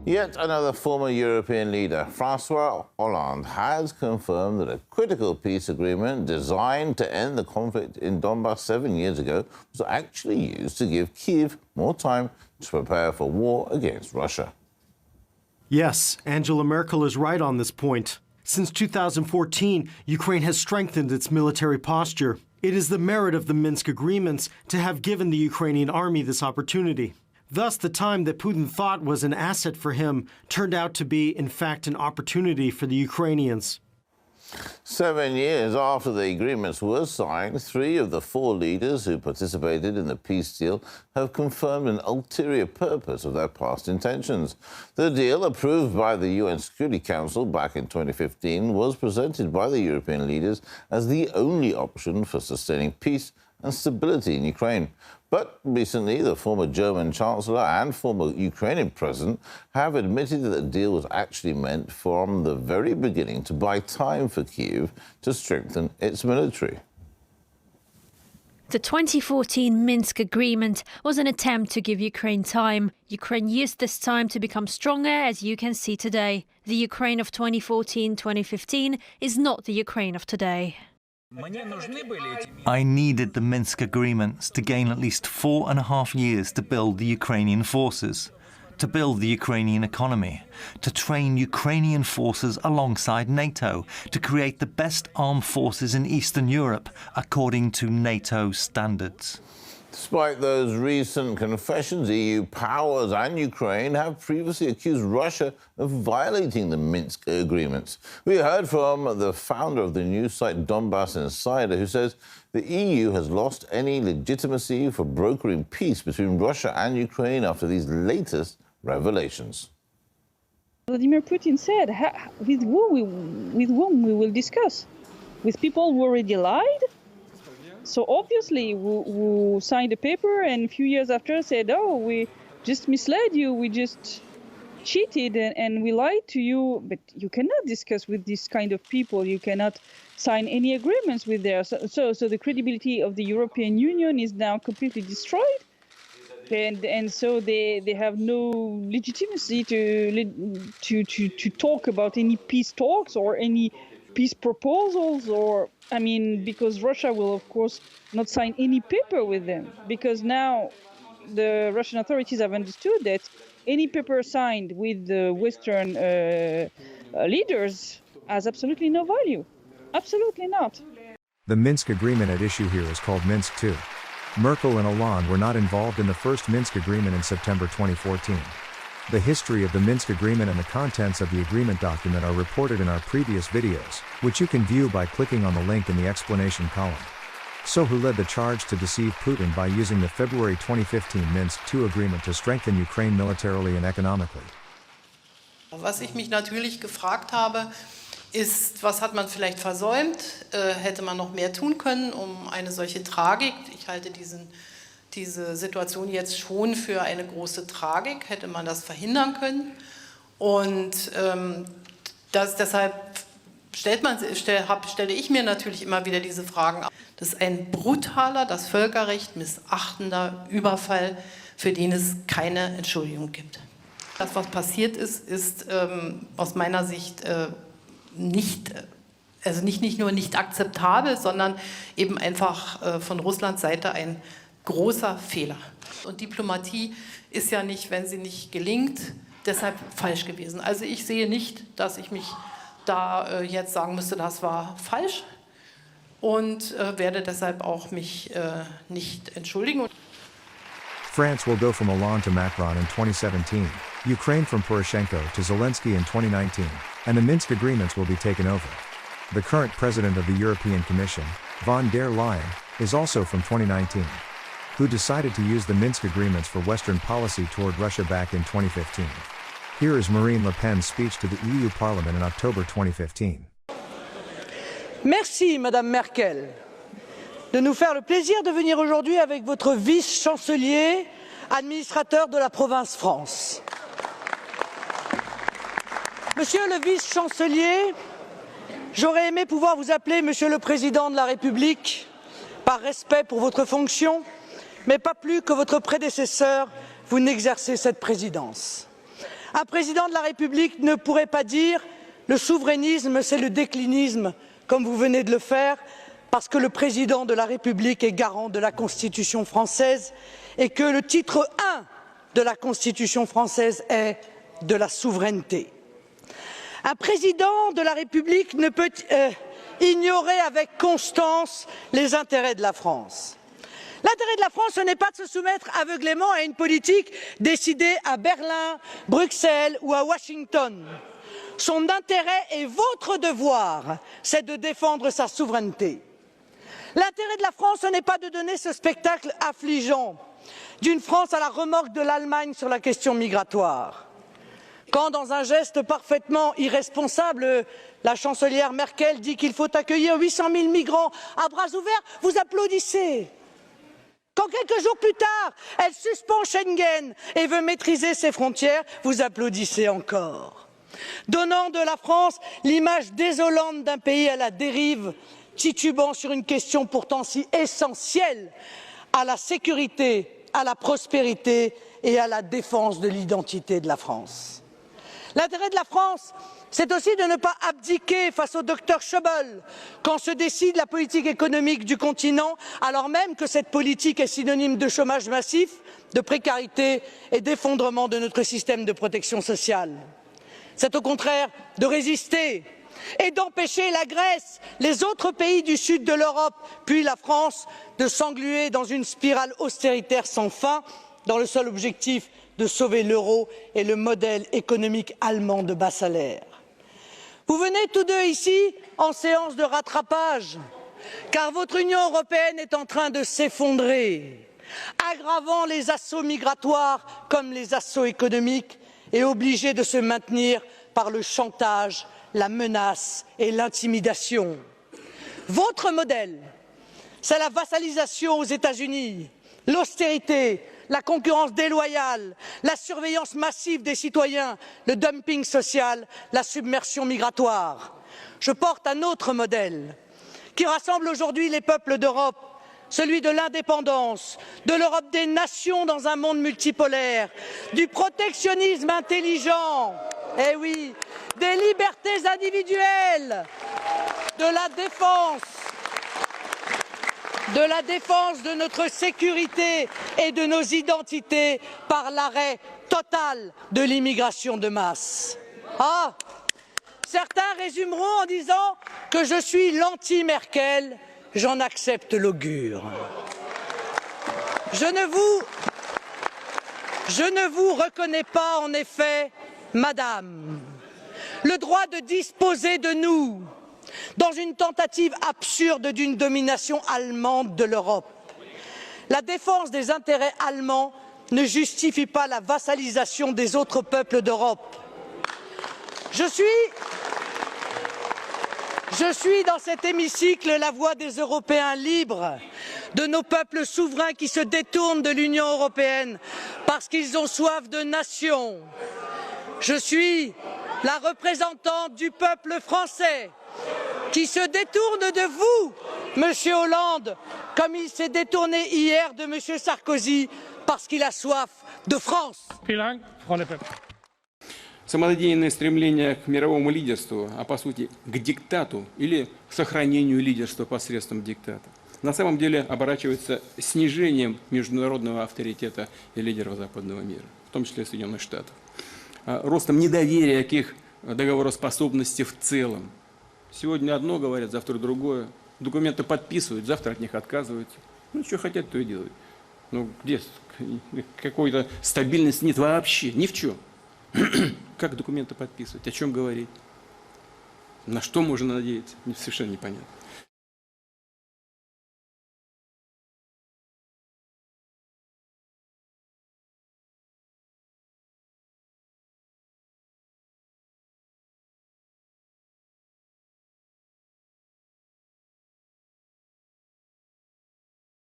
Yet another former European leader, François Hollande, has confirmed that a critical peace agreement designed to end the conflict in Donbass 7 years ago was actually used to give Kyiv more time to prepare for war against Russia. Yes, Angela Merkel is right on this point. Since 2014, Ukraine has strengthened its military posture. It is the merit of the Minsk agreements to have given the Ukrainian army this opportunity. Thus, the time that Putin thought was an asset for him turned out to be, in fact, an opportunity for the Ukrainians. 7 years after the agreements were signed, 3 of the 4 leaders who participated in the peace deal have confirmed an ulterior purpose of their past intentions. The deal, approved by the UN Security Council back in 2015, was presented by the European leaders as the only option for sustaining peace and stability in Ukraine. But recently, the former German Chancellor and former Ukrainian President have admitted that the deal was actually meant from the very beginning to buy time for Kyiv to strengthen its military. The 2014 Minsk agreement was an attempt to give Ukraine time. Ukraine used this time to become stronger, as you can see today. The Ukraine of 2014-2015 is not the Ukraine of today. I needed the Minsk agreements to gain at least 4.5 years to build the Ukrainian forces, to build the Ukrainian economy, to train Ukrainian forces alongside NATO, to create the best armed forces in Eastern Europe according to NATO standards. Despite those recent confessions, EU powers and Ukraine have previously accused Russia of violating the Minsk agreements. We heard from the founder of the news site Donbass Insider, who says the EU has lost any legitimacy for brokering peace between Russia and Ukraine after these latest revelations. Vladimir Putin said, with whom we will discuss? With people who already lied? So obviously, we signed a paper and a few years after said, oh, we just misled you, we just cheated and we lied to you. But you cannot discuss with this kind of people. You cannot sign any agreements with them. So the credibility of the European Union is now completely destroyed. And so they have no legitimacy to talk about any peace talks or any peace proposals, or because Russia will of course not sign any paper with them, because now the Russian authorities have understood that any paper signed with the Western leaders has absolutely no value. Absolutely not. The Minsk agreement at issue here is called Minsk II. Merkel and Hollande were not involved in the first Minsk agreement in September 2014. The history of the Minsk agreement and the contents of the agreement document are reported in our previous videos, which you can view by clicking on the link in the explanation column. So who led the charge to deceive Putin by using the February 2015 Minsk II agreement to strengthen Ukraine militarily and economically? Was ich mich natürlich gefragt habe, ist, was hat man vielleicht versäumt? Hätte man noch mehr tun können, um eine solche Tragik, ich halte diese Situation jetzt schon für eine große Tragik, hätte man das verhindern können. Und deshalb stelle ich mir natürlich immer wieder diese Fragen. Das ist ein brutaler, das Völkerrecht missachtender Überfall, für den es keine Entschuldigung gibt. Das, was passiert ist aus meiner Sicht nicht nur nicht akzeptabel, sondern eben einfach von Russlands Seite ein großer Fehler. Und Diplomatie ist ja nicht, wenn sie nicht gelingt, deshalb falsch gewesen. Also ich sehe nicht, dass ich mich da jetzt sagen müsste, das war falsch, und werde deshalb auch mich nicht entschuldigen. France will go from Hollande to Macron in 2017, Ukraine from Poroshenko to Zelensky in 2019, and the Minsk agreements will be taken over. The current president of the European Commission, von der Leyen, is also from 2019, who decided to use the Minsk agreements for Western policy toward Russia back in 2015. Here is Marine Le Pen's speech to the EU Parliament in October 2015. Merci, Madame Merkel, de nous faire le plaisir de venir aujourd'hui avec votre vice-chancelier, administrateur de la province France. Monsieur le vice-chancelier, j'aurais aimé pouvoir vous appeler Monsieur le Président de la République, par respect pour votre fonction, mais pas plus que votre prédécesseur, vous n'exercez cette présidence. Un président de la République ne pourrait pas dire le souverainisme, c'est le déclinisme, comme vous venez de le faire, parce que le président de la République est garant de la Constitution française et que le titre 1 de la Constitution française est de la souveraineté. Un président de la République ne peut ignorer avec constance les intérêts de la France. L'intérêt de la France, ce n'est pas de se soumettre aveuglément à une politique décidée à Berlin, Bruxelles ou à Washington. Son intérêt et votre devoir, c'est de défendre sa souveraineté. L'intérêt de la France, ce n'est pas de donner ce spectacle affligeant d'une France à la remorque de l'Allemagne sur la question migratoire. Quand, dans un geste parfaitement irresponsable, la chancelière Merkel dit qu'il faut accueillir 800 000 migrants à bras ouverts, vous applaudissez. Quand quelques jours plus tard, elle suspend Schengen et veut maîtriser ses frontières, vous applaudissez encore. Donnant de la France l'image désolante d'un pays à la dérive, titubant sur une question pourtant si essentielle à la sécurité, à la prospérité et à la défense de l'identité de la France. L'intérêt de la France, c'est aussi de ne pas abdiquer face au docteur Schäuble quand se décide la politique économique du continent, alors même que cette politique est synonyme de chômage massif, de précarité et d'effondrement de notre système de protection sociale. C'est au contraire de résister et d'empêcher la Grèce, les autres pays du sud de l'Europe, puis la France, de s'engluer dans une spirale austéritaire sans fin, dans le seul objectif de sauver l'euro et le modèle économique allemand de bas salaire. Vous venez tous deux ici en séance de rattrapage, car votre Union européenne est en train de s'effondrer, aggravant les assauts migratoires comme les assauts économiques et obligée de se maintenir par le chantage, la menace et l'intimidation. Votre modèle, c'est la vassalisation aux États-Unis, l'austérité, la concurrence déloyale, la surveillance massive des citoyens, le dumping social, la submersion migratoire. Je porte un autre modèle qui rassemble aujourd'hui les peuples d'Europe, celui de l'indépendance, de l'Europe des nations dans un monde multipolaire, du protectionnisme intelligent, eh oui, des libertés individuelles, de la défense de notre sécurité et de nos identités par l'arrêt total de l'immigration de masse. Ah, certains résumeront en disant que je suis l'anti-Merkel, j'en accepte l'augure. Je ne vous reconnais pas en effet, Madame, le droit de disposer de nous dans une tentative absurde d'une domination allemande de l'Europe. La défense des intérêts allemands ne justifie pas la vassalisation des autres peuples d'Europe. Je suis dans cet hémicycle la voix des Européens libres, de nos peuples souverains qui se détournent de l'Union européenne parce qu'ils ont soif de nation. Je suis la représentante du peuple français qui se détourne de vous, Monsieur Hollande, comme il s'est détourné hier de Monsieur Sarkozy parce qu'il a soif de France. Самонадеянное стремление к мировому лидерству, а по сути к диктату или сохранению лидерства посредством диктата, на самом деле оборачивается снижением международного авторитета и лидеров западного мира, в том числе Соединенных Штатов, ростом недоверия к их договороспособности в целом. Сегодня одно говорят, завтра другое. Документы подписывают, завтра от них отказываются. Ну, что хотят, то и делают. Ну, где какой-то стабильности нет вообще, ни в чем. Как документы подписывать, о чем говорить, на что можно надеяться, совершенно непонятно.